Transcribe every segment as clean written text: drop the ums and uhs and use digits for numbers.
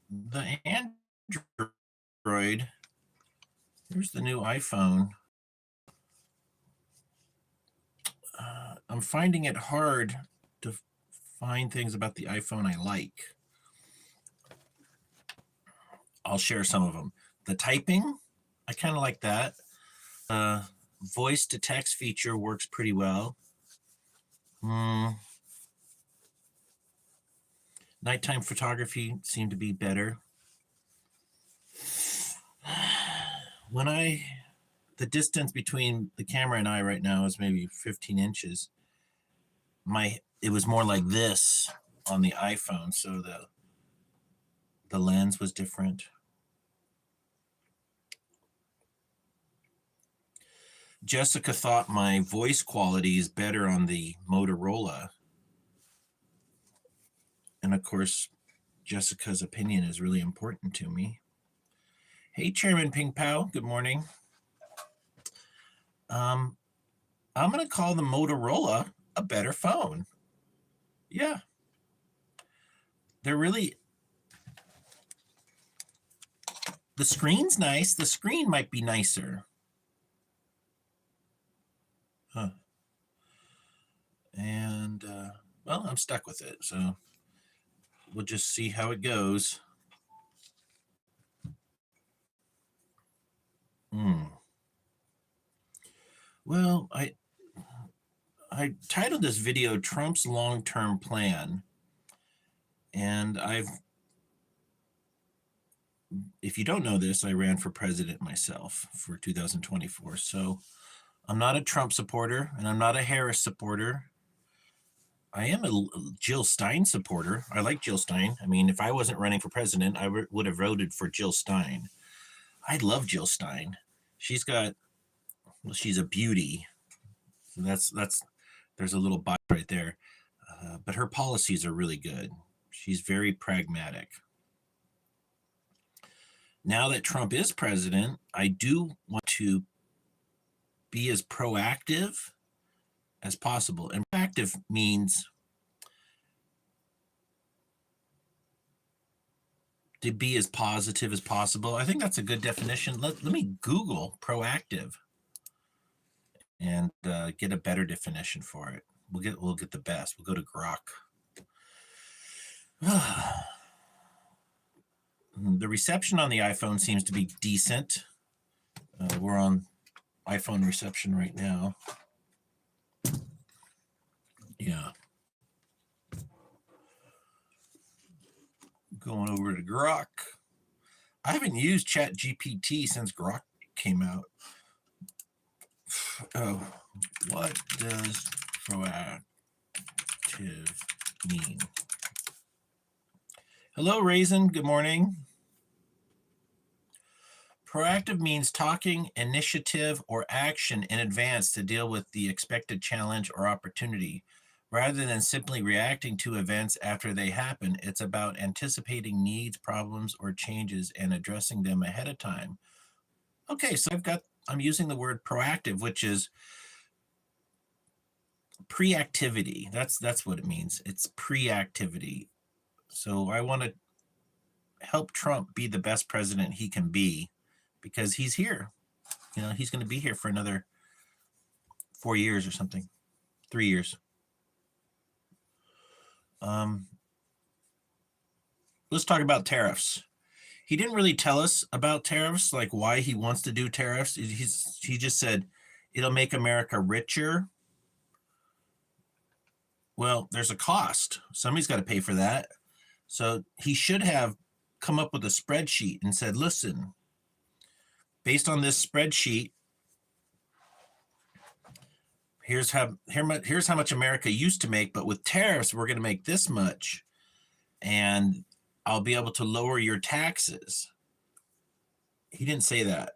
the Android, here's the new iPhone. I'm finding it hard to find things about the iPhone I like. I'll share some of them. The typing, I kind of like that. Voice to text feature works pretty well. Nighttime photography seemed to be better. The distance between the camera and I right now is maybe 15 inches. It was more like this on the iPhone, so the lens was different. Jessica thought my voice quality is better on the Motorola. And of course, Jessica's opinion is really important to me. Hey, Chairman Ping Pao, good morning. I'm going to call the Motorola a better phone. Yeah. They're really, the screen's nice. The screen might be nicer. Huh. And, well, I'm stuck with it. So we'll just see how it goes. Well, I titled this video Trump's Long-Term Plan. And if you don't know this, I ran for president myself for 2024. So I'm not a Trump supporter and I'm not a Harris supporter. I am a Jill Stein supporter. I like Jill Stein. I mean, if I wasn't running for president, I would have voted for Jill Stein. I love Jill Stein. She's a beauty. So there's a little bias right there. But her policies are really good. She's very pragmatic. Now that Trump is president, I do want to be as proactive as possible. And proactive means to be as positive as possible. I think that's a good definition. Let me Google proactive and get a better definition for it. We'll get the best. We'll go to Grok. The reception on the iPhone seems to be decent. We're on iPhone reception right now. Yeah. Going over to Grok. I haven't used ChatGPT since Grok came out. Oh, what does proactive mean? Hello, Raisin. Good morning. Proactive means taking initiative or action in advance to deal with the expected challenge or opportunity. Rather than simply reacting to events after they happen, it's about anticipating needs, problems, or changes and addressing them ahead of time. Okay, so I'm using the word proactive, which is pre-activity. That's what it means. It's pre-activity. So I want to help Trump be the best president he can be because he's here. You know, he's going to be here for another 4 years or something, 3 years. Let's talk about tariffs. He didn't really tell us about tariffs, like why he wants to do tariffs. He just said it'll make America richer. Well, there's a cost. Somebody's got to pay for that. So he should have come up with a spreadsheet and said, listen, based on this spreadsheet, here's how much America used to make, but with tariffs, we're going to make this much. And I'll be able to lower your taxes. He didn't say that.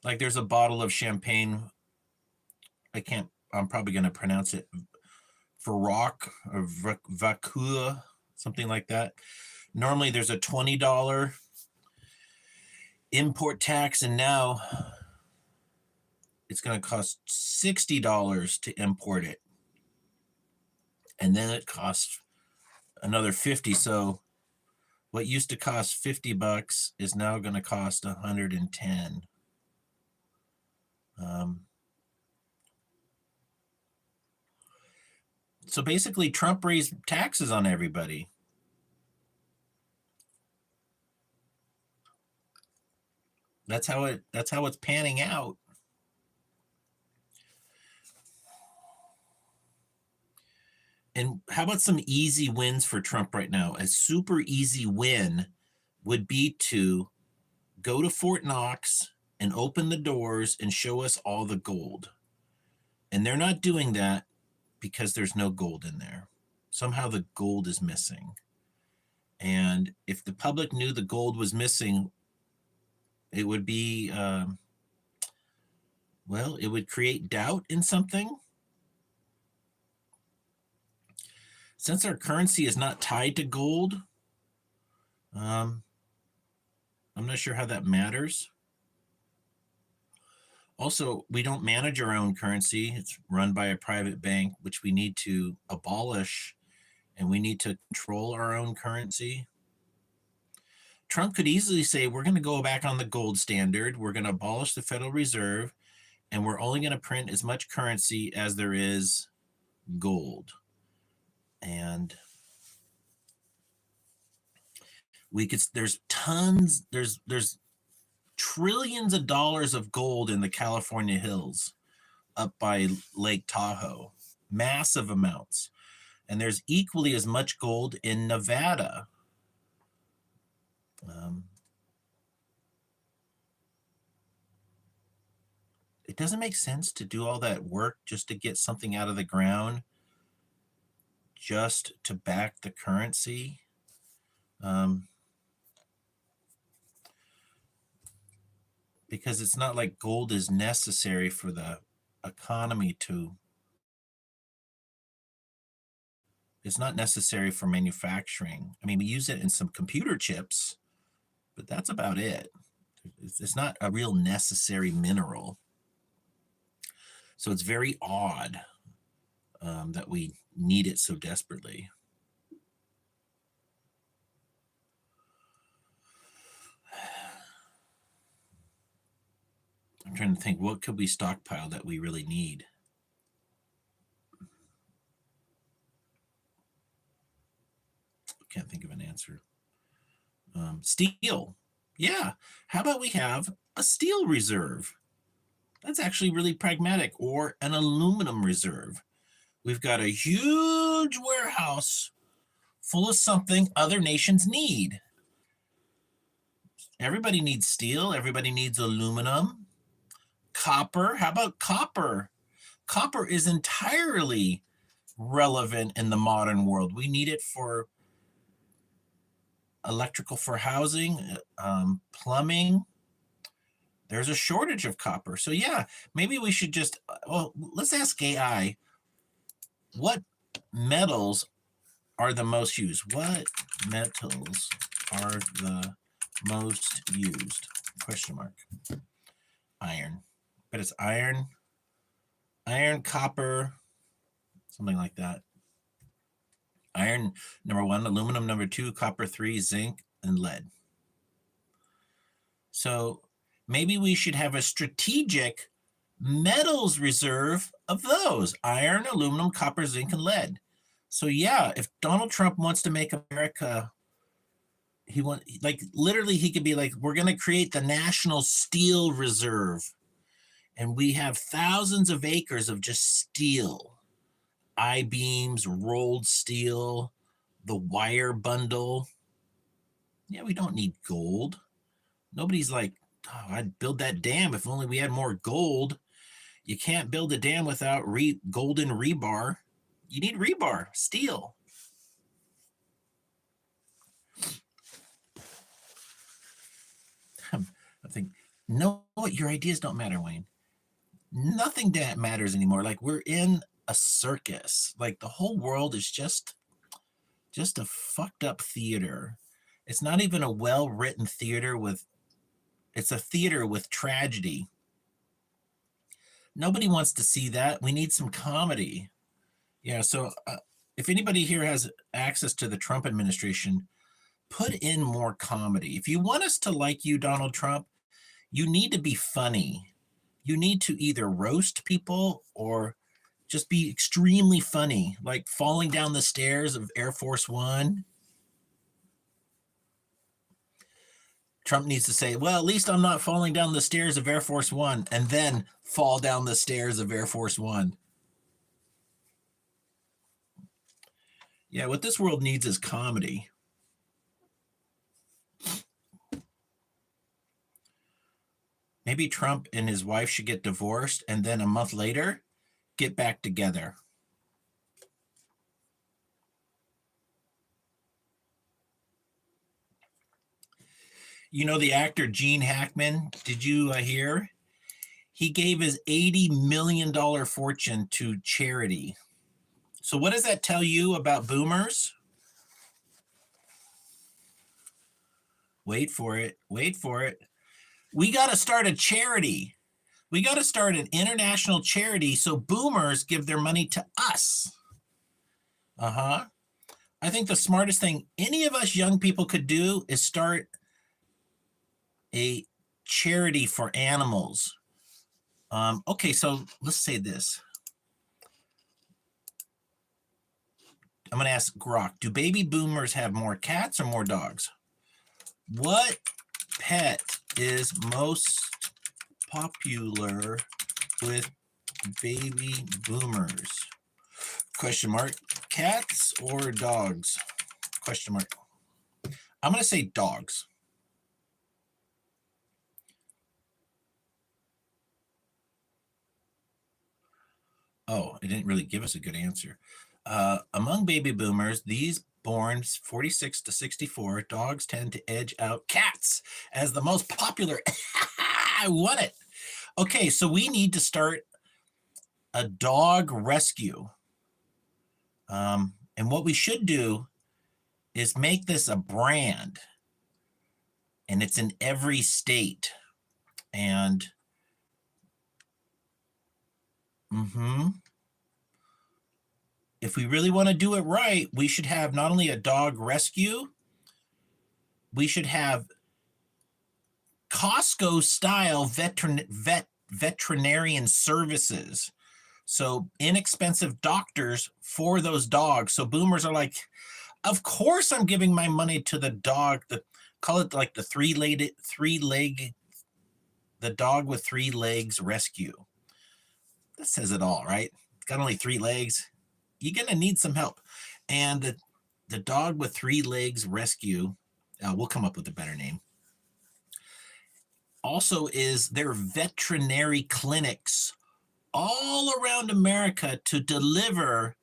Like there's a bottle of champagne. I'm probably going to pronounce it Varrock or Vacua, something like that. Normally there's a $20 import tax, and now it's going to cost $60 to import it. And then it costs another 50. So what used to cost $50 is now going to cost 110. So basically, Trump raised taxes on everybody. That's how it's panning out. And how about some easy wins for Trump right now? A super easy win would be to go to Fort Knox and open the doors and show us all the gold. And they're not doing that because there's no gold in there. Somehow the gold is missing. And if the public knew the gold was missing, it would be, well, it would create doubt in something. Since our currency is not tied to gold, I'm not sure how that matters. Also, we don't manage our own currency. It's run by a private bank, which we need to abolish, and we need to control our own currency. Trump could easily say, we're going to go back on the gold standard. We're going to abolish the Federal Reserve, and we're only going to print as much currency as there is gold. And there's trillions of dollars of gold in the California hills up by Lake Tahoe, massive amounts. And there's equally as much gold in Nevada. It doesn't make sense to do all that work just to get something out of the ground, just to back the currency. Because it's not like gold is necessary for the economy to, it's not necessary for manufacturing. I mean, we use it in some computer chips, but that's about it. It's not a real necessary mineral. So it's very odd that we need it so desperately. I'm trying to think, what could we stockpile that we really need? Can't think of an answer. Steel. Yeah. How about we have a steel reserve? That's actually really pragmatic, or an aluminum reserve. We've got a huge warehouse full of something other nations need. Everybody needs steel. Everybody needs aluminum. Copper. How about copper? Copper is entirely relevant in the modern world. We need it for electrical, for housing, plumbing. There's a shortage of copper. So yeah, maybe we should just, well, let's ask AI, what metals are the most used? What metals are the most used? Question mark. Iron. But it's iron, copper, something like that. Iron, number 1, aluminum, number 2, copper 3, zinc, and lead. So maybe we should have a strategic metals reserve of those: iron, aluminum, copper, zinc, and lead. So yeah, if Donald Trump wants to make America, literally he could be like, we're going to create the National Steel Reserve, and we have thousands of acres of just steel, I-beams, rolled steel, the wire bundle. Yeah, we don't need gold. Nobody's like, oh, I'd build that dam if only we had more gold. You can't build a dam without golden rebar. You need rebar, steel. I think, no, your ideas don't matter, Wayne. Nothing that matters anymore. Like, we're in a circus. Like, the whole world is just a fucked up theater. It's not even a well-written theater it's a theater with tragedy. Nobody wants to see that. We need some comedy. Yeah, so if anybody here has access to the Trump administration, put in more comedy. If you want us to like you, Donald Trump, you need to be funny. You need to either roast people or just be extremely funny, like falling down the stairs of Air Force One. Trump needs to say, well, at least I'm not falling down the stairs of Air Force One, and then fall down the stairs of Air Force One. Yeah, what this world needs is comedy. Maybe Trump and his wife should get divorced and then a month later get back together. You know the actor Gene Hackman? Did you hear? He gave his $80 million fortune to charity. So what does that tell you about boomers? Wait for it. Wait for it. We got to start a charity. We got to start an international charity so boomers give their money to us. I think the smartest thing any of us young people could do is start a charity for animals. Okay, so let's say this. I'm going to ask Grok, do baby boomers have more cats or more dogs? What pet is most popular with baby boomers? Question mark. Cats or dogs? Question mark. I'm going to say dogs. Oh, it didn't really give us a good answer. Among baby boomers, these born 46 to 64, dogs tend to edge out cats as the most popular. I won it. Okay, so we need to start a dog rescue. And what we should do is make this a brand. And it's in every state. And if we really want to do it right, we should have not only a dog rescue, we should have Costco style veterinarian services. So inexpensive doctors for those dogs. So boomers are like, of course I'm giving my money to the dog, call it like the the dog with 3 legs rescue. That says it all, right? It's got only 3 legs. You're going to need some help. And the dog with 3 legs rescue, we'll come up with a better name. Also is their veterinary clinics all around America to deliver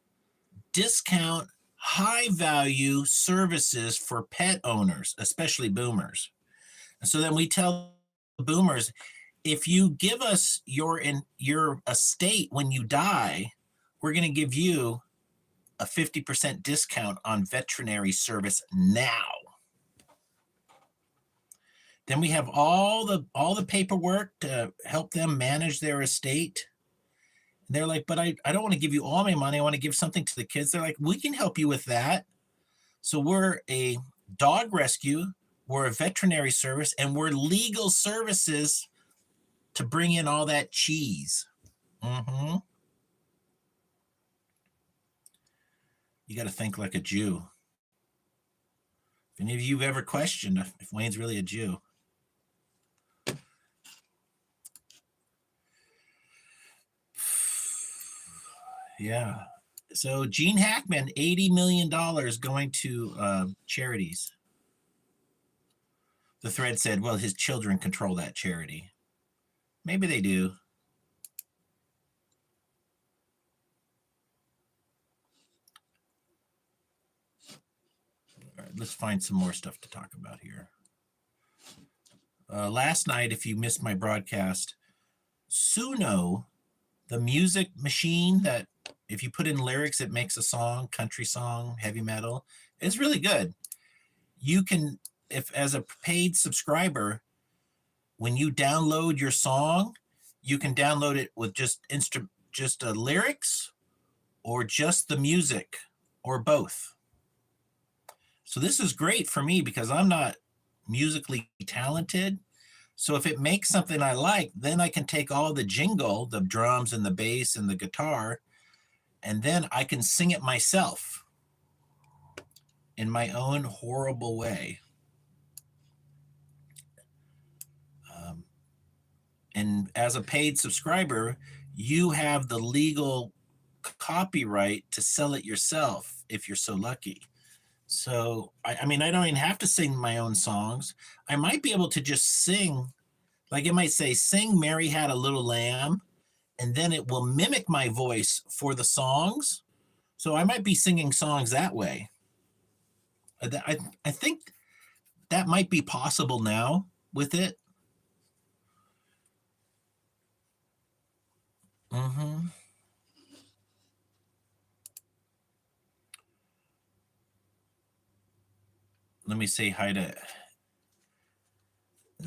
discount, high value services for pet owners, especially boomers. And so then we tell boomers, if you give us your estate when you die, we're going to give you a 50% discount on veterinary service now. Then we have all the paperwork to help them manage their estate. And they're like, but I don't want to give you all my money. I want to give something to the kids. They're like, we can help you with that. So we're a dog rescue, we're a veterinary service, and we're legal services to bring in all that cheese. You got to think like a Jew. If any of you have ever questioned if Wayne's really a Jew. Yeah. So Gene Hackman, $80 million going to charities. The thread said, well, his children control that charity. Maybe they do. All right, let's find some more stuff to talk about here. Last night, if you missed my broadcast, Suno, the music machine that if you put in lyrics, it makes a song, country song, heavy metal, it's really good. You can, if as a paid subscriber, when you download your song, you can download it with just lyrics or just the music. or both. So this is great for me because I'm not musically talented. So if it makes something I like, then I can take all the jingle, the drums and the bass and the guitar, and then I can sing it myself in my own horrible way. And as a paid subscriber, you have the legal copyright to sell it yourself if you're so lucky. So, I mean, I don't even have to sing my own songs. I might be able to just sing, like it might say, sing Mary Had a Little Lamb, and then it will mimic my voice for the songs. So I might be singing songs that way. I think that might be possible now with it. Mm-hmm. Let me say hi to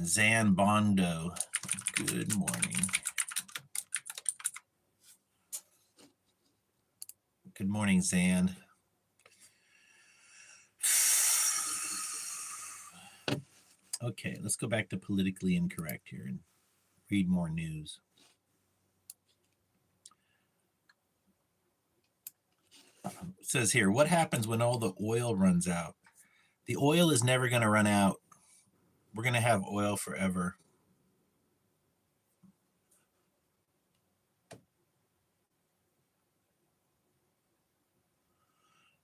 Zan Bondo. Good morning. Good morning, Zan. Okay, let's go back to politically incorrect here and read more news. It says here, what happens when all the oil runs out? The oil is never going to run out. We're going to have oil forever.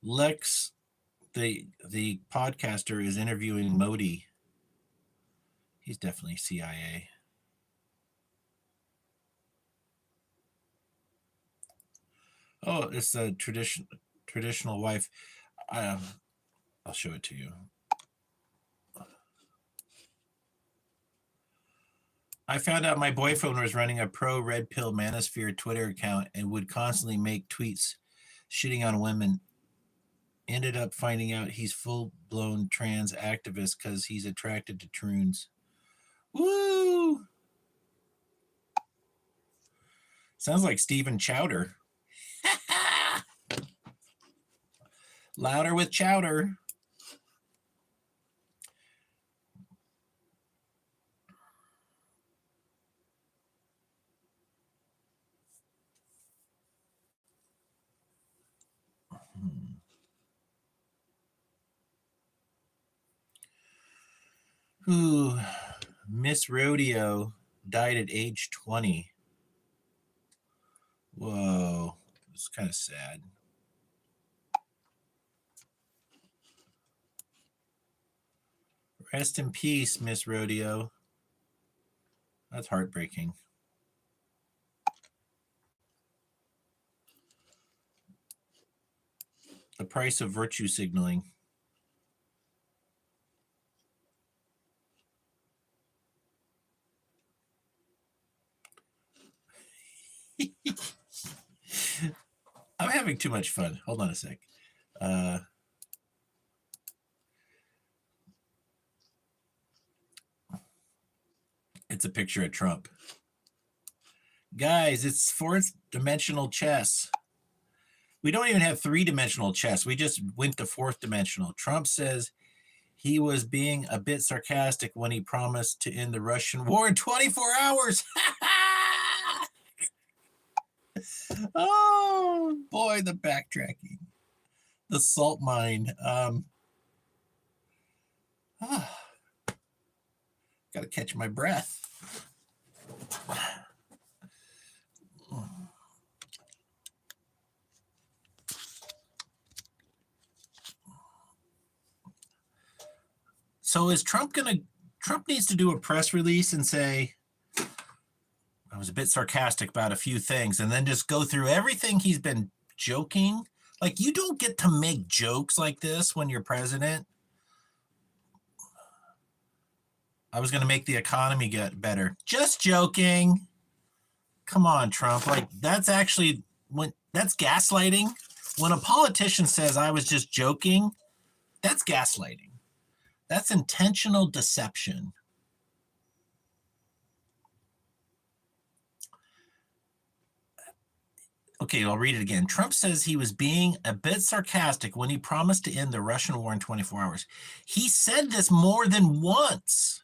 Lex, the podcaster, is interviewing Modi. He's definitely CIA. Oh, it's a traditional wife. I'll show it to you. I found out my boyfriend was running a pro red pill manosphere Twitter account and would constantly make tweets shitting on women. Ended up finding out he's full-blown trans activist because he's attracted to troons. Woo! Sounds like Stephen Chowder. Louder with Chowder. Ooh, Miss Rodeo died at age 20. Whoa, it's kind of sad. Rest in peace, Miss Rodeo. That's heartbreaking. The price of virtue signaling. I'm having too much fun. Hold on a sec. It's a picture of Trump. Guys, it's fourth dimensional chess. We don't even have three-dimensional chess. We just went to fourth dimensional. Trump says he was being a bit sarcastic when he promised to end the Russian war in 24 hours. Oh, boy, the backtracking. The salt mine. Got to catch my breath. So is Trump needs to do a press release and say, I was a bit sarcastic about a few things, and then just go through everything he's been joking? Like, you don't get to make jokes like this when you're president. I was going to make the economy get better. Just joking. Come on, Trump. Like, that's actually that's gaslighting. When a politician says I was just joking, that's gaslighting. That's intentional deception. Okay, I'll read it again. Trump says he was being a bit sarcastic when he promised to end the Russian war in 24 hours. He said this more than once.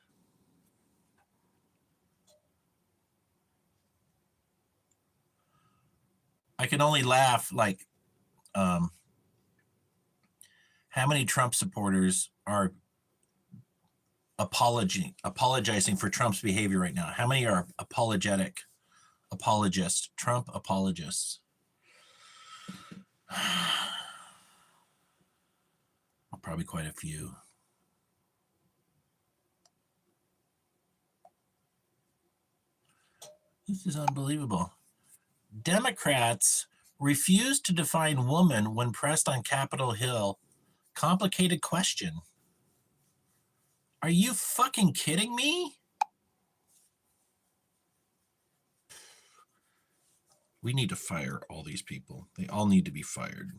I can only laugh like, how many Trump supporters are apologizing for Trump's behavior right now? How many are apologists, Trump apologists? Probably quite a few. This is unbelievable. Democrats refuse to define woman when pressed on Capitol Hill. Complicated question. Are you fucking kidding me? We need to fire all these people. They all need to be fired.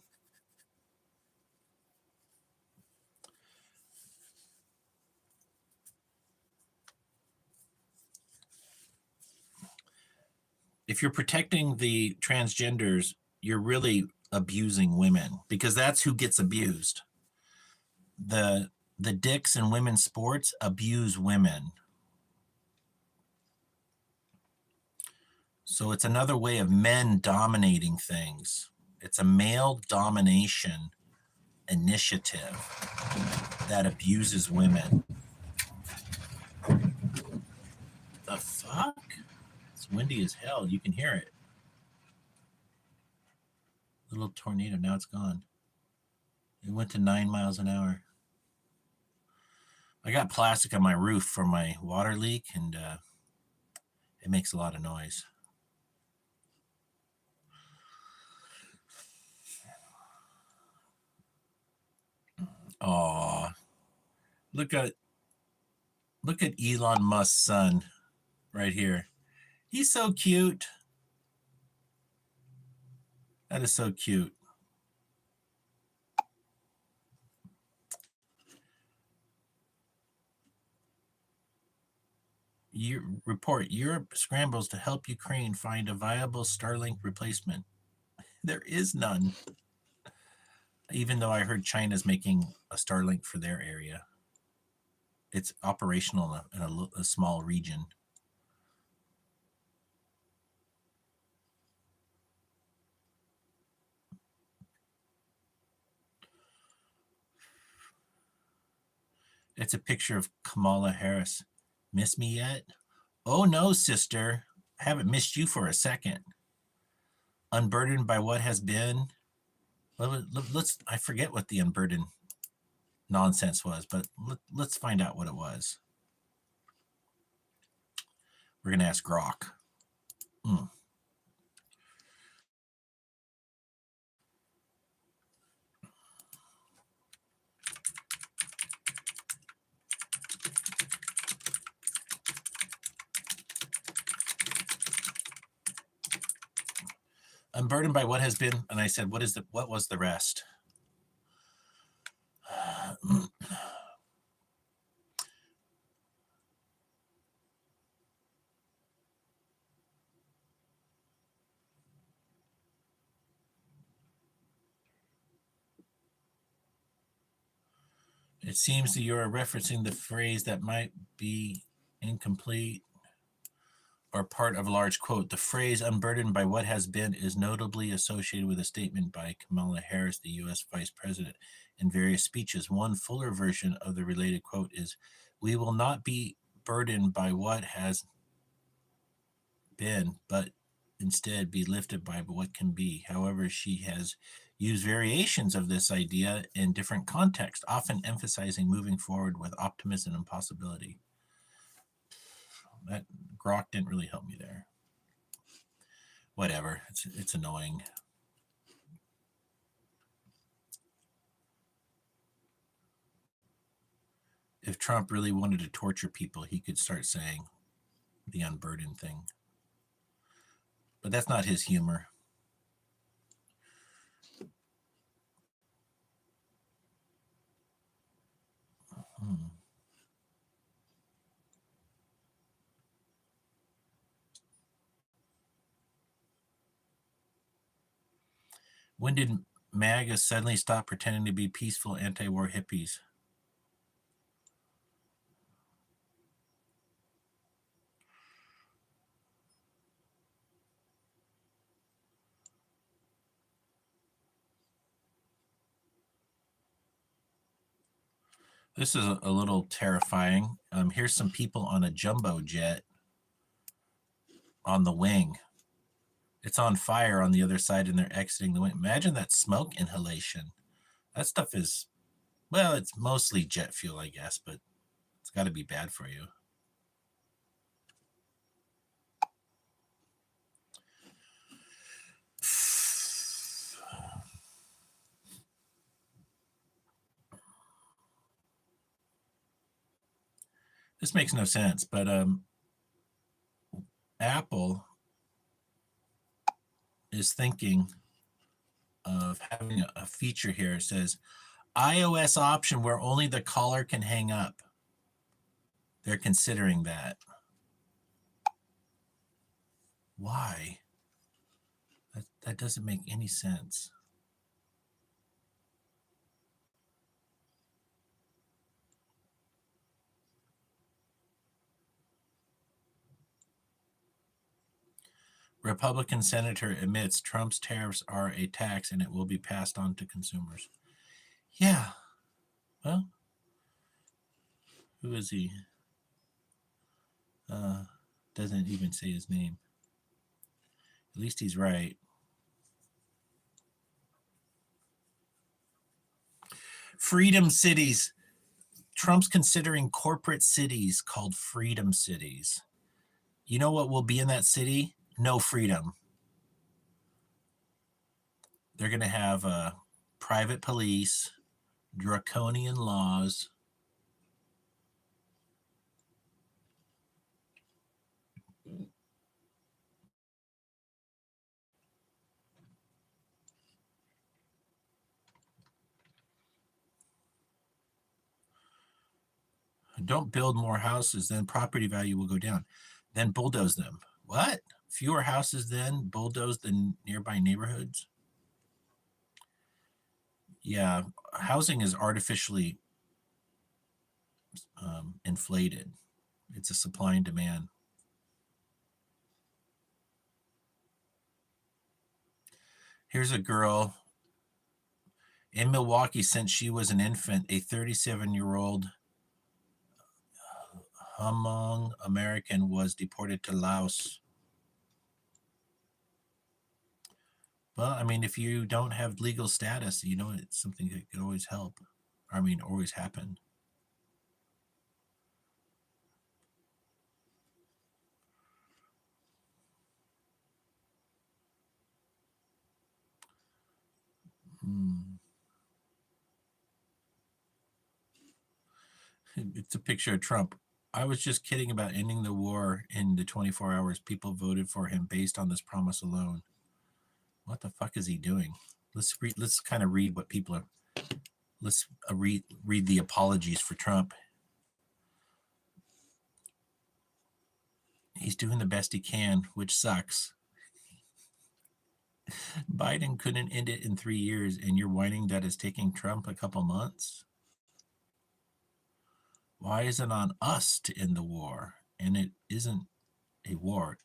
If you're protecting the transgenders, you're really abusing women, because that's who gets abused. The dicks in women's sports abuse women. So it's another way of men dominating things. It's a male domination initiative that abuses women. The fuck? It's windy as hell. You can hear it. Little tornado. Now it's gone. It went to 9 miles an hour. I got plastic on my roof from my water leak, and it makes a lot of noise. Oh, look at Elon Musk's son right here. He's so cute. That is so cute. Europe scrambles to help Ukraine find a viable Starlink replacement. There is none. Even though I heard China's making a Starlink for their area. It's operational in a small region. It's a picture of Kamala Harris. Miss me yet? Oh no, sister. I haven't missed you for a second. Unburdened by what has been. I forget what the unburdened nonsense was, but let's find out what it was. We're going to ask Grok. I'm burdened by what has been, and I said, what was the rest? It seems that you are referencing the phrase that might be incomplete or part of a large quote. The phrase unburdened by what has been is notably associated with a statement by Kamala Harris, the U.S. Vice President, in various speeches. One fuller version of the related quote is, "We will not be burdened by what has been, but instead be lifted by what can be." However, she has used variations of this idea in different contexts, often emphasizing moving forward with optimism and possibility. That Grok didn't really help me there. Whatever, it's annoying. If Trump really wanted to torture people, he could start saying the unburdened thing. But that's not his humor. When did MAGA suddenly stop pretending to be peaceful anti-war hippies? This is a little terrifying. Here's some people on a jumbo jet on the wing. It's on fire on the other side and they're exiting the wing. Imagine that smoke inhalation. That stuff is, well, it's mostly jet fuel, I guess, but it's got to be bad for you. This makes no sense, but Apple is thinking of having a feature here. It says iOS option where only the caller can hang up. They're considering that. Why? That doesn't make any sense. Republican senator admits Trump's tariffs are a tax and it will be passed on to consumers. Yeah. Well, who is he? Doesn't even say his name. At least he's right. Freedom cities. Trump's considering corporate cities called freedom cities. You know what will be in that city? No freedom. They're going to have private police, draconian laws. Don't build more houses, then property value will go down. Then bulldoze them. What? Fewer houses, then bulldoze the nearby neighborhoods? Yeah, housing is artificially inflated. It's a supply and demand. Here's a girl in Milwaukee since she was an infant, a 37-year-old Hmong American was deported to Laos. Well, I mean, if you don't have legal status, you know, it's something that could always help. I mean, always happen. It's a picture of Trump. I was just kidding about ending the war in the 24 hours. People voted for him based on this promise alone. What the fuck is he doing? Let's kind of read what people are. Let's read the apologies for Trump. He's doing the best he can, which sucks. Biden couldn't end it in 3 years, and you're whining that it's taking Trump a couple months. Why is it on us to end the war? And it isn't a war.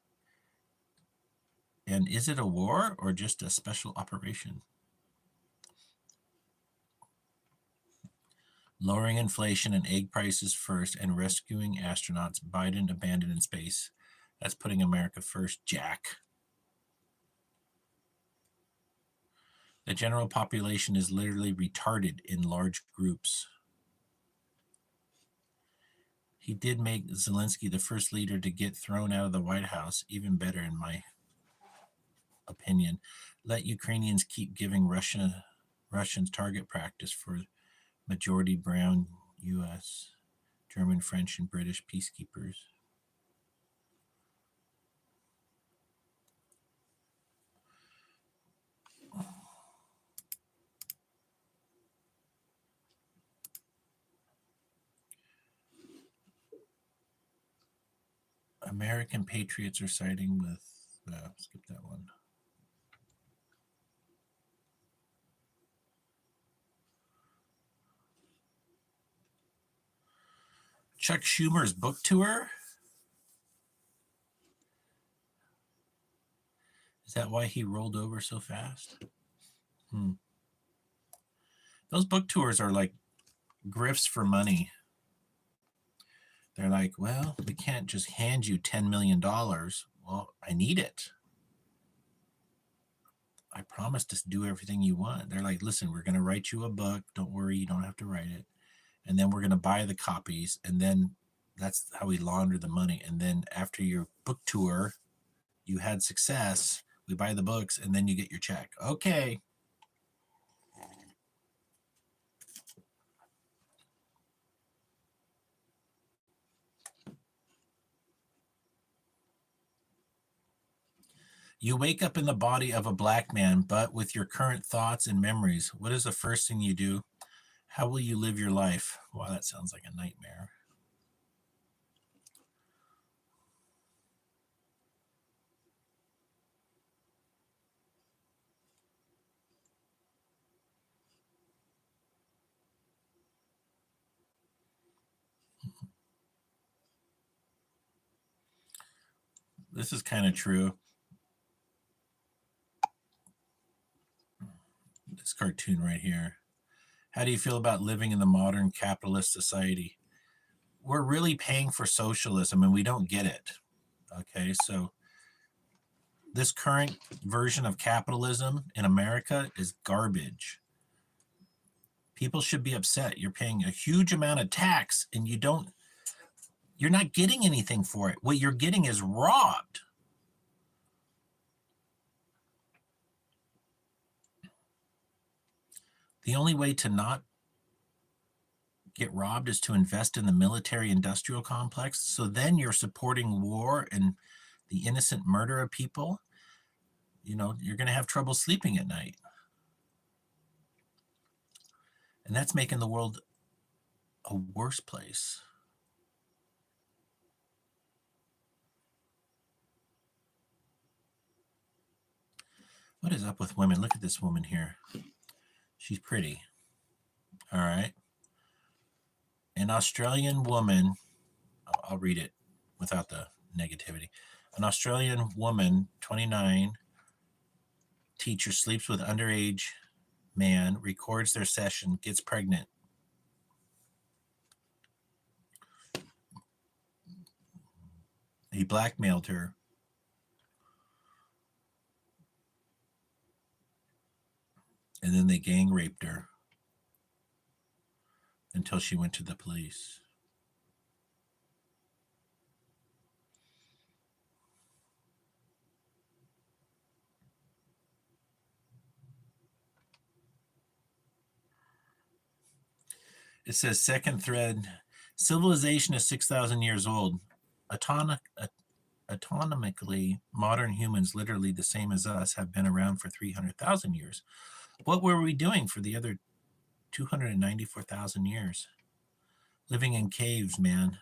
And is it a war or just a special operation? Lowering inflation and egg prices first and rescuing astronauts Biden abandoned in space. That's putting America first, Jack. The general population is literally retarded in large groups. He did make Zelensky the first leader to get thrown out of the White House, even better in my opinion. Let Ukrainians keep giving Russians target practice for majority brown U.S., German, French, and British peacekeepers. American patriots are siding with, skip that one. Chuck Schumer's book tour? Is that why he rolled over so fast? Those book tours are like grifts for money. They're like, well, we can't just hand you $10 million. Well, I need it. I promise to do everything you want. They're like, listen, we're going to write you a book. Don't worry, you don't have to write it. And then we're going to buy the copies. And then that's how we launder the money. And then after your book tour, you had success, we buy the books, and then you get your check. Okay. You wake up in the body of a black man, but with your current thoughts and memories, what is the first thing you do? How will you live your life? Wow, that sounds like a nightmare. This is kind of true. This cartoon right here. How do you feel about living in the modern capitalist society? We're really paying for socialism and we don't get it. Okay, so this current version of capitalism in America is garbage. People should be upset. You're paying a huge amount of tax and you're not getting anything for it. What you're getting is robbed. The only way to not get robbed is to invest in the military industrial complex. So then you're supporting war and the innocent murder of people. You know, you're going to have trouble sleeping at night. And that's making the world a worse place. What is up with women? Look at this woman here. She's pretty. All right. An Australian woman, I'll read it without the negativity. An Australian woman, 29, teacher sleeps with underage man, records their session, gets pregnant. He blackmailed her. And then they gang raped her until she went to the police. It says second thread, civilization is 6,000 years old. Autonomically, modern humans, literally the same as us, have been around for 300,000 years. What were we doing for the other 294,000 years? Living in caves, man.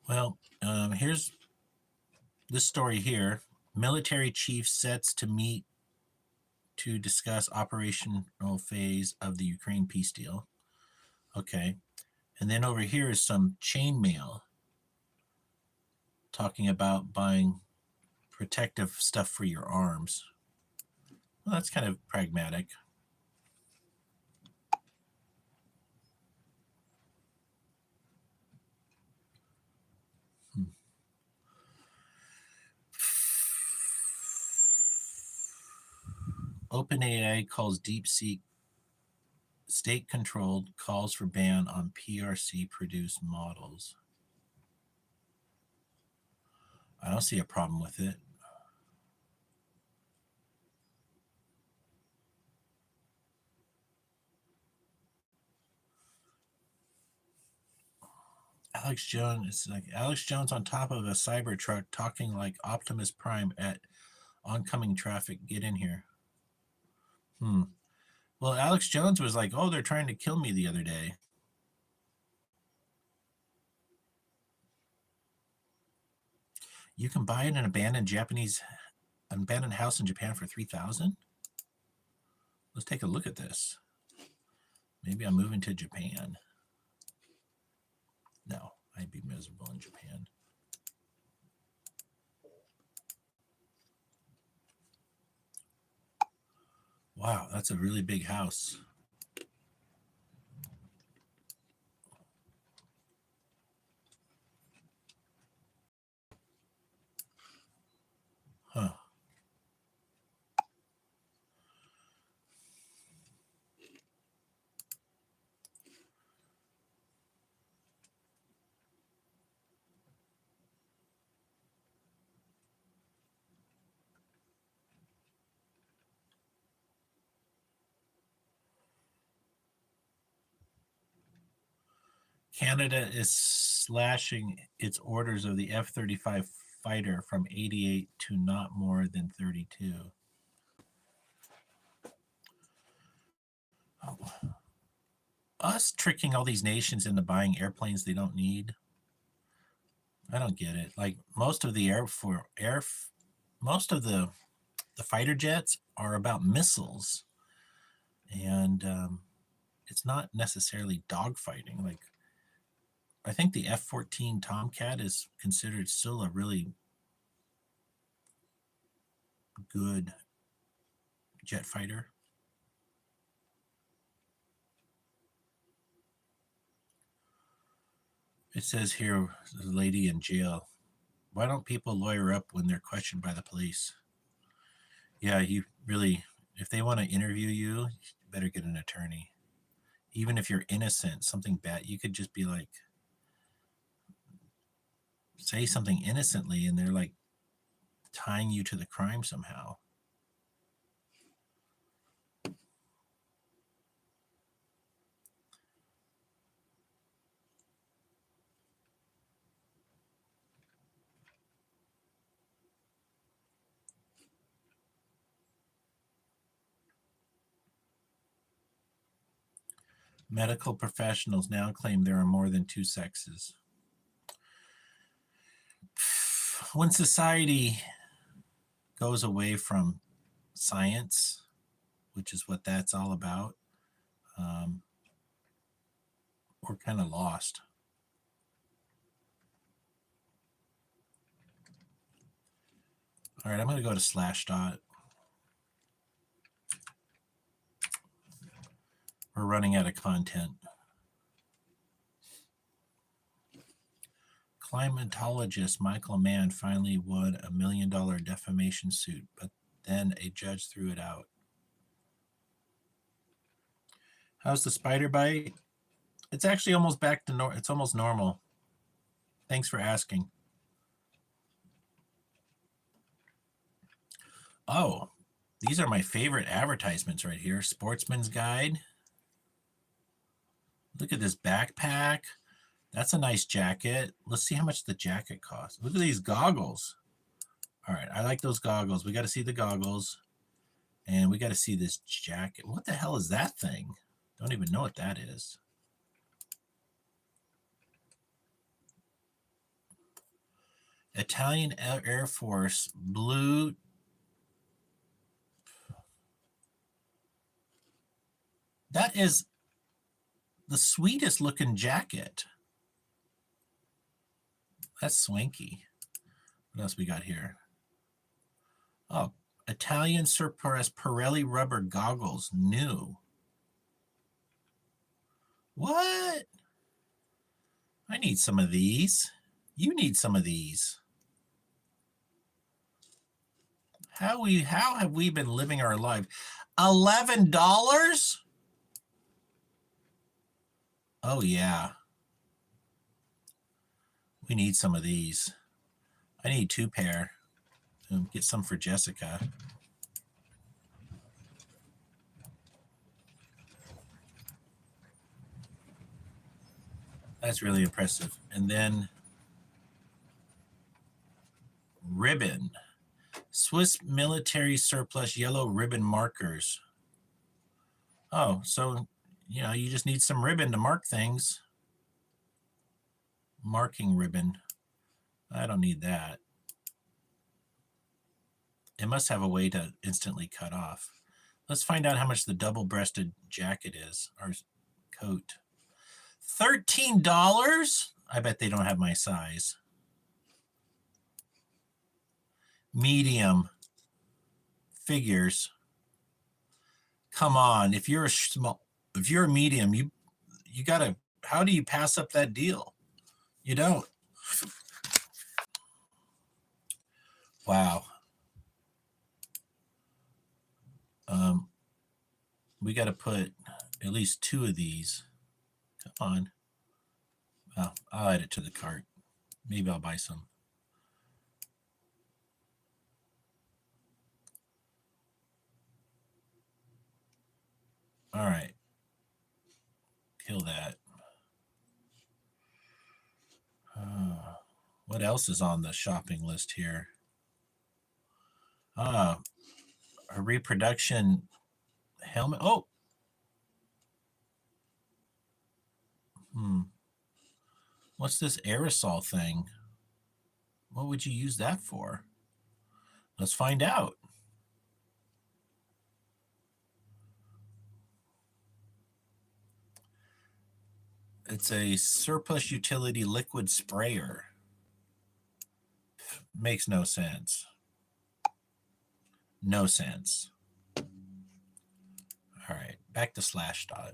Well, here's this story here. Military chief sets to meet to discuss operational phase of the Ukraine peace deal. Okay. And then over here is some chain mail talking about buying protective stuff for your arms. Well, that's kind of pragmatic. OpenAI calls DeepSeek state-controlled, calls for ban on PRC-produced models. I don't see a problem with it. Alex Jones, it's like Alex Jones on top of a Cybertruck talking like Optimus Prime at oncoming traffic. Get in here. Well, Alex Jones was like, oh, they're trying to kill me the other day. You can buy an abandoned house in Japan for $3,000. Let's take a look at this. Maybe I'm moving to Japan. No, I'd be miserable in Japan. Wow, that's a really big house. Huh. Canada is slashing its orders of the F-35 fighter from 88 to not more than 32. Oh. Us tricking all these nations into buying airplanes they don't need. I don't get it. Like most of the most of the fighter jets are about missiles, and it's not necessarily dogfighting. Like I think the F-14 Tomcat is considered still a really good jet fighter. It says here, the lady in jail. Why don't people lawyer up when they're questioned by the police? Yeah, you really, if they want to interview you, you better get an attorney. Even if you're innocent, something bad, you could just be like, say something innocently, and they're like tying you to the crime somehow. Medical professionals now claim there are more than two sexes. When society goes away from science, which is what that's all about, we're kind of lost. All right, I'm going to go to Slashdot. We're running out of content. Climatologist Michael Mann finally won $1 million defamation suit, but then a judge threw it out. How's the spider bite? It's actually almost back to normal. It's almost normal. Thanks for asking. Oh, these are my favorite advertisements right here. Sportsman's Guide. Look at this backpack. That's a nice jacket. Let's see how much the jacket costs. Look at these goggles. All right, I like those goggles. We got to see the goggles. And we got to see this jacket. What the hell is that thing? Don't even know what that is. Italian Air Force blue. That is the sweetest looking jacket. That's swanky. What else we got here? Oh, Italian Surplus Pirelli rubber goggles, new. What? I need some of these. You need some of these. How have we been living our life? $11? Oh yeah. We need some of these. I need 2 pair. Get some for Jessica. That's really impressive. And then ribbon. Swiss military surplus yellow ribbon markers. Oh, so, you just need some ribbon to mark things. Marking ribbon. I don't need that. It must have a way to instantly cut off. Let's find out how much the double-breasted jacket is, or coat. $13? I bet they don't have my size. Medium. Figures. Come on, if you're a medium, you gotta, how do you pass up that deal? You don't. Wow. We got to put at least 2 of these. Come on. Well, I'll add it to the cart. Maybe I'll buy some. All right. Kill that. What else is on the shopping list here? A reproduction helmet. Oh. What's this aerosol thing? What would you use that for? Let's find out. It's a surplus utility liquid sprayer. Makes no sense. No sense. All right, back to Slashdot.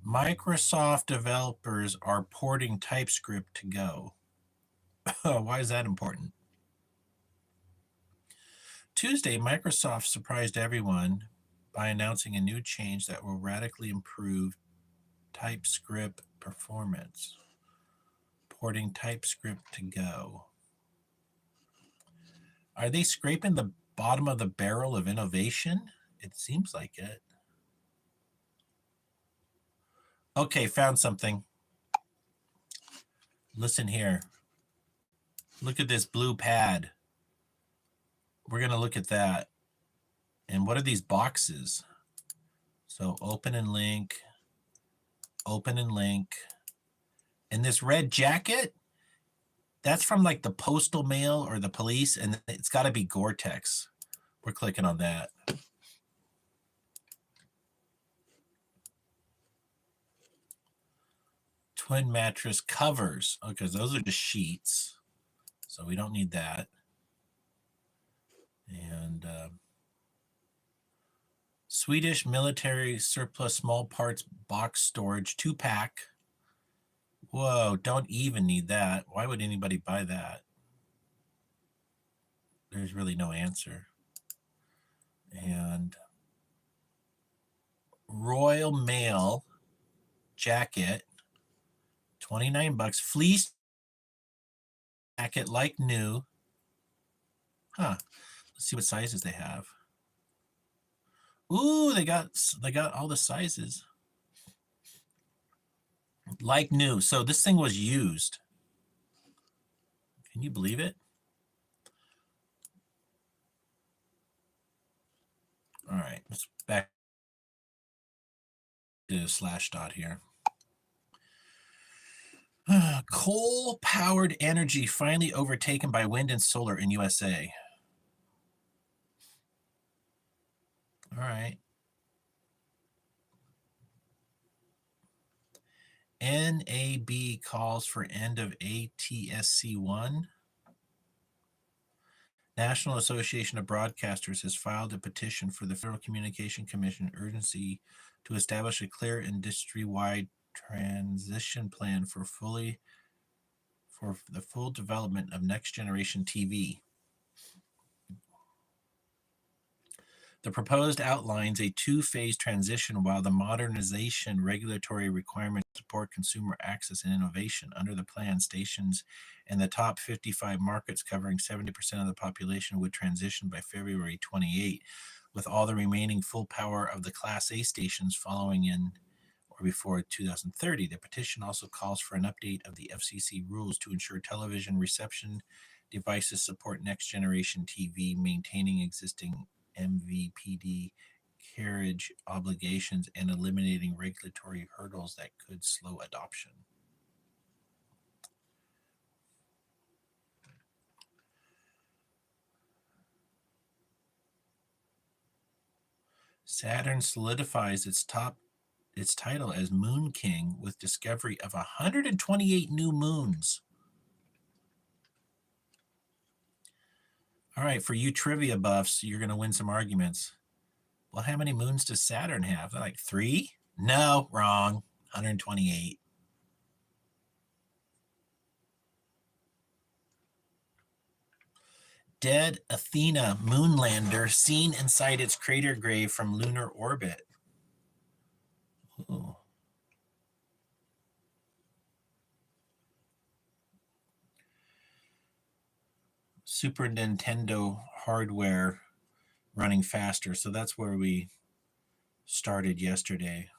Microsoft developers are porting TypeScript to Go. Why is that important? Tuesday, Microsoft surprised everyone by announcing a new change that will radically improve TypeScript performance. Porting TypeScript to Go. Are they scraping the bottom of the barrel of innovation? It seems like it. Okay, found something. Listen here. Look at this blue pad. We're going to look at that. And what are these boxes? So open and link. Open and link. And this red jacket, that's from like the postal mail or the police, and it's got to be Gore-Tex. We're clicking on that. Twin mattress covers. Okay, those are just sheets, so we don't need that. And Swedish military surplus small parts box storage 2-pack. Whoa, don't even need that. Why would anybody buy that? There's really no answer. And Royal Mail jacket, $29. Fleece jacket like new. Huh. Let's see what sizes they have. Ooh, they got all the sizes. Like new. So this thing was used. Can you believe it? All right, let's back to Slashdot here. Coal-powered energy finally overtaken by wind and solar in USA. All right. NAB calls for end of ATSC1. National Association of Broadcasters has filed a petition for the Federal Communication Commission urgency to establish a clear industry-wide transition plan for the full development of next-generation TV. The proposed outlines a 2-phase transition while the modernization regulatory requirements support consumer access and innovation. Under the plan, stations in the top 55 markets covering 70% of the population would transition by February 28, with all the remaining full power of the Class A stations following in or before 2030. The petition also calls for an update of the FCC rules to ensure television reception devices support next generation TV, maintaining existing MVPD carriage obligations and eliminating regulatory hurdles that could slow adoption. Saturn solidifies its title as Moon King with discovery of 128 new moons. All right, for you trivia buffs, you're going to win some arguments. Well, how many moons does Saturn have? Like 3? No, wrong. 128. Dead Athena moonlander seen inside its crater grave from lunar orbit. Ooh. Super Nintendo hardware running faster. So that's where we started yesterday.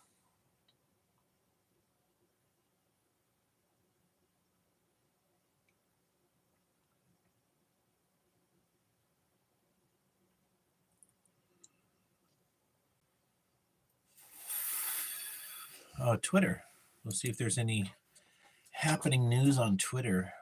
Oh, Twitter. We'll see if there's any happening news on Twitter.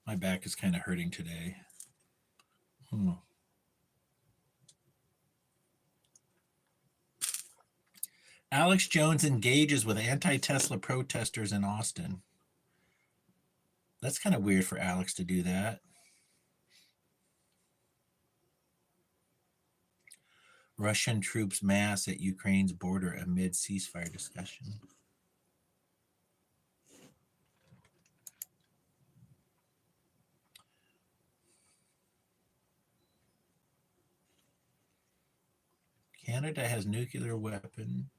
My back is kind of hurting today. Alex Jones engages with anti-Tesla protesters in Austin. That's kind of weird for Alex to do that. Russian troops mass at Ukraine's border amid ceasefire discussion. Canada has nuclear weapon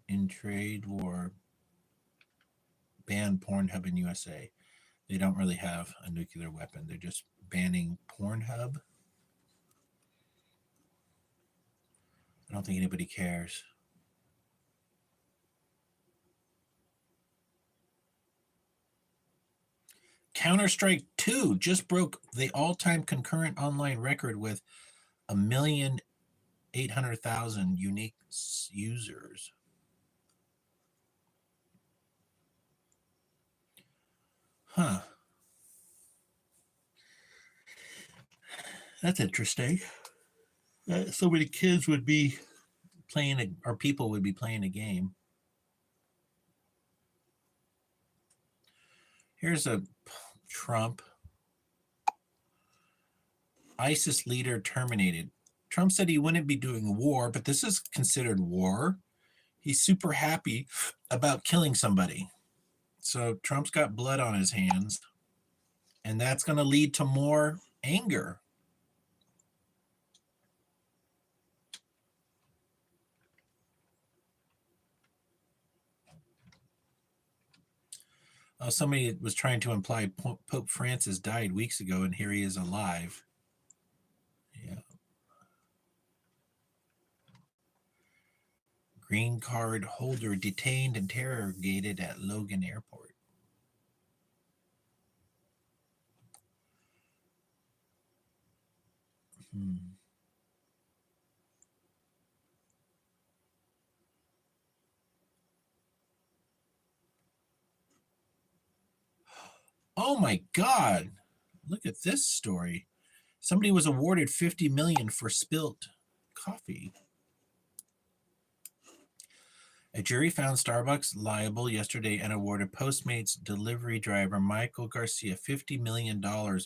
in trade war. Ban Pornhub in USA. They don't really have a nuclear weapon. They're just banning Pornhub. I don't think anybody cares. Counter-Strike 2 just broke the all-time concurrent online record with 1,800,000 unique users. Huh. That's interesting. So many kids would be playing, or people would be playing a game. Here's a Trump. ISIS leader terminated. Trump said he wouldn't be doing war, but this is considered war. He's super happy about killing somebody. So Trump's got blood on his hands, and that's going to lead to more anger. Somebody was trying to imply Pope Francis died weeks ago, and here he is alive. Yeah. Green card holder detained, interrogated at Logan Airport. Oh my God. Look at this story. Somebody was awarded $50 million for spilt coffee. A jury found Starbucks liable yesterday and awarded Postmates delivery driver Michael Garcia $50 million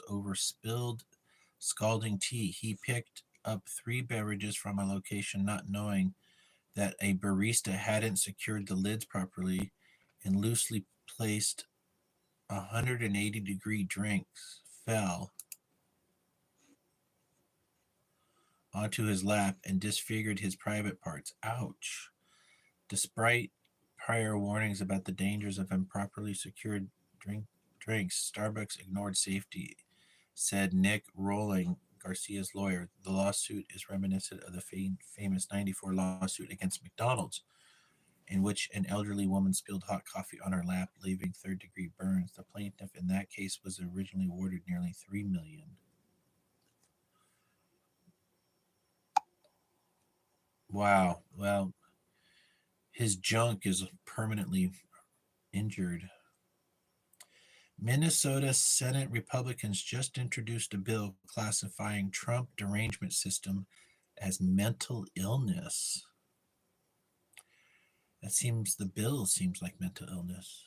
over spilled scalding tea. He picked up 3 beverages from a location not knowing that a barista hadn't secured the lids properly and loosely placed 180-degree drinks fell onto his lap and disfigured his private parts. Ouch. Despite prior warnings about the dangers of improperly secured drinks, Starbucks ignored safety, said Nick Rolling, Garcia's lawyer. The lawsuit is reminiscent of the famous 94 lawsuit against McDonald's in which an elderly woman spilled hot coffee on her lap, leaving third-degree burns. The plaintiff in that case was originally awarded nearly $3 million. Wow. Well, his junk is permanently injured. Minnesota Senate Republicans just introduced a bill classifying Trump derangement system as mental illness. The bill seems like mental illness.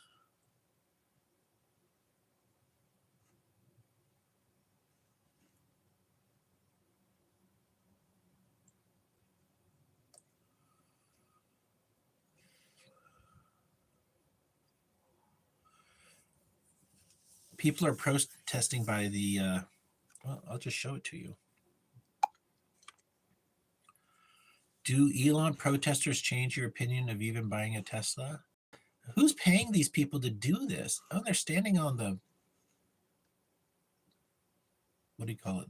People are protesting by the, well, I'll just show it to you. Do Elon protesters change your opinion of even buying a Tesla? Who's paying these people to do this? Oh, they're standing on the, what do you call it?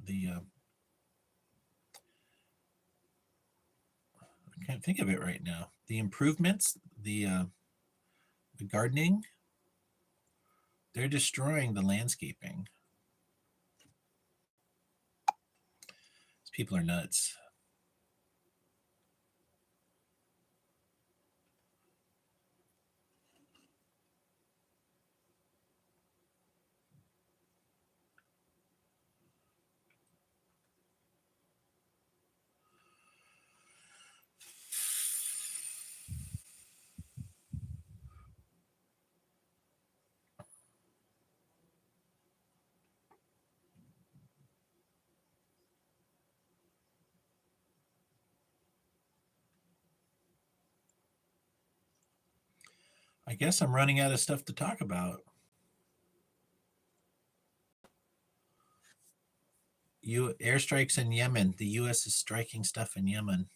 I can't think of it right now. The improvements, the gardening, they're destroying the landscaping. These people are nuts. I guess I'm running out of stuff to talk about. Airstrikes in Yemen. The U.S. is striking stuff in Yemen.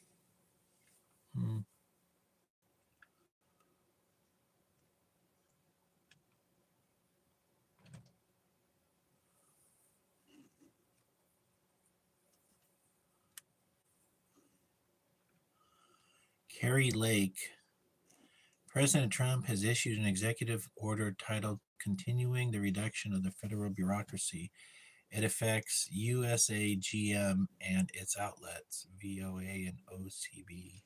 Carrie Lake. President Trump has issued an executive order titled Continuing the Reduction of the Federal Bureaucracy. It affects USAGM and its outlets, VOA and OCB.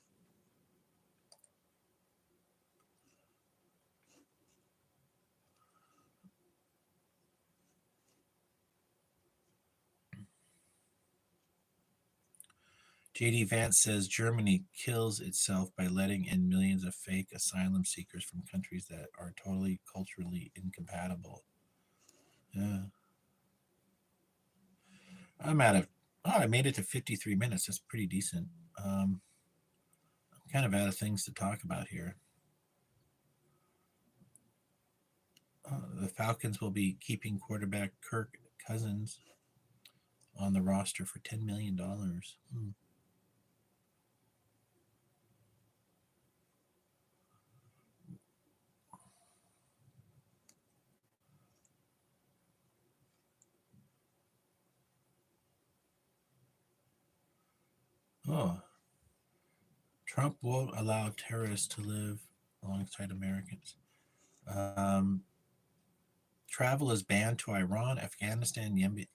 JD Vance says Germany kills itself by letting in millions of fake asylum seekers from countries that are totally culturally incompatible. Yeah. I made it to 53 minutes. That's pretty decent. I'm kind of out of things to talk about here. The Falcons will be keeping quarterback Kirk Cousins on the roster for $10 million. Oh, Trump won't allow terrorists to live alongside Americans. Travel is banned to Iran, Afghanistan, Yemen.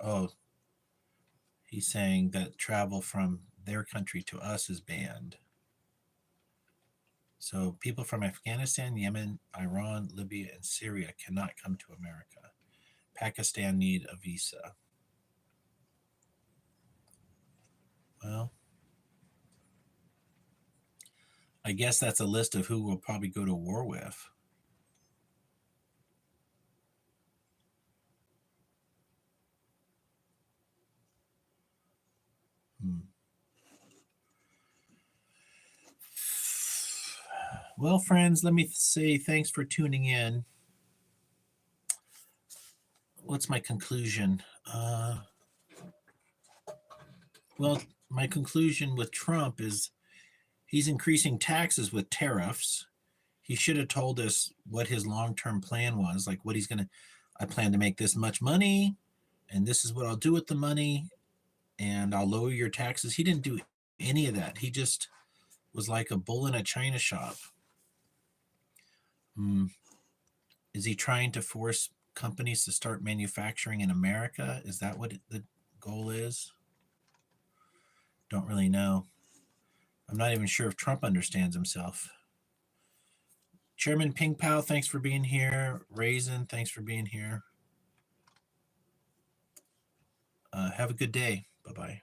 Oh, he's saying that travel from their country to us is banned. So people from Afghanistan, Yemen, Iran, Libya, and Syria cannot come to America. Pakistan need a visa. Well, I guess that's a list of who we'll probably go to war with. Well, friends, let me say thanks for tuning in. What's my conclusion? Well, my conclusion with Trump is he's increasing taxes with tariffs. He should have told us what his long-term plan was, like what he's going to, I plan to make this much money, and this is what I'll do with the money, and I'll lower your taxes. He didn't do any of that. He just was like a bull in a china shop. Is he trying to force companies to start manufacturing in America? Is that what the goal is? Don't really know. I'm not even sure if Trump understands himself. Chairman Ping Pao, thanks for being here. Raisin, thanks for being here. Have a good day. Bye-bye.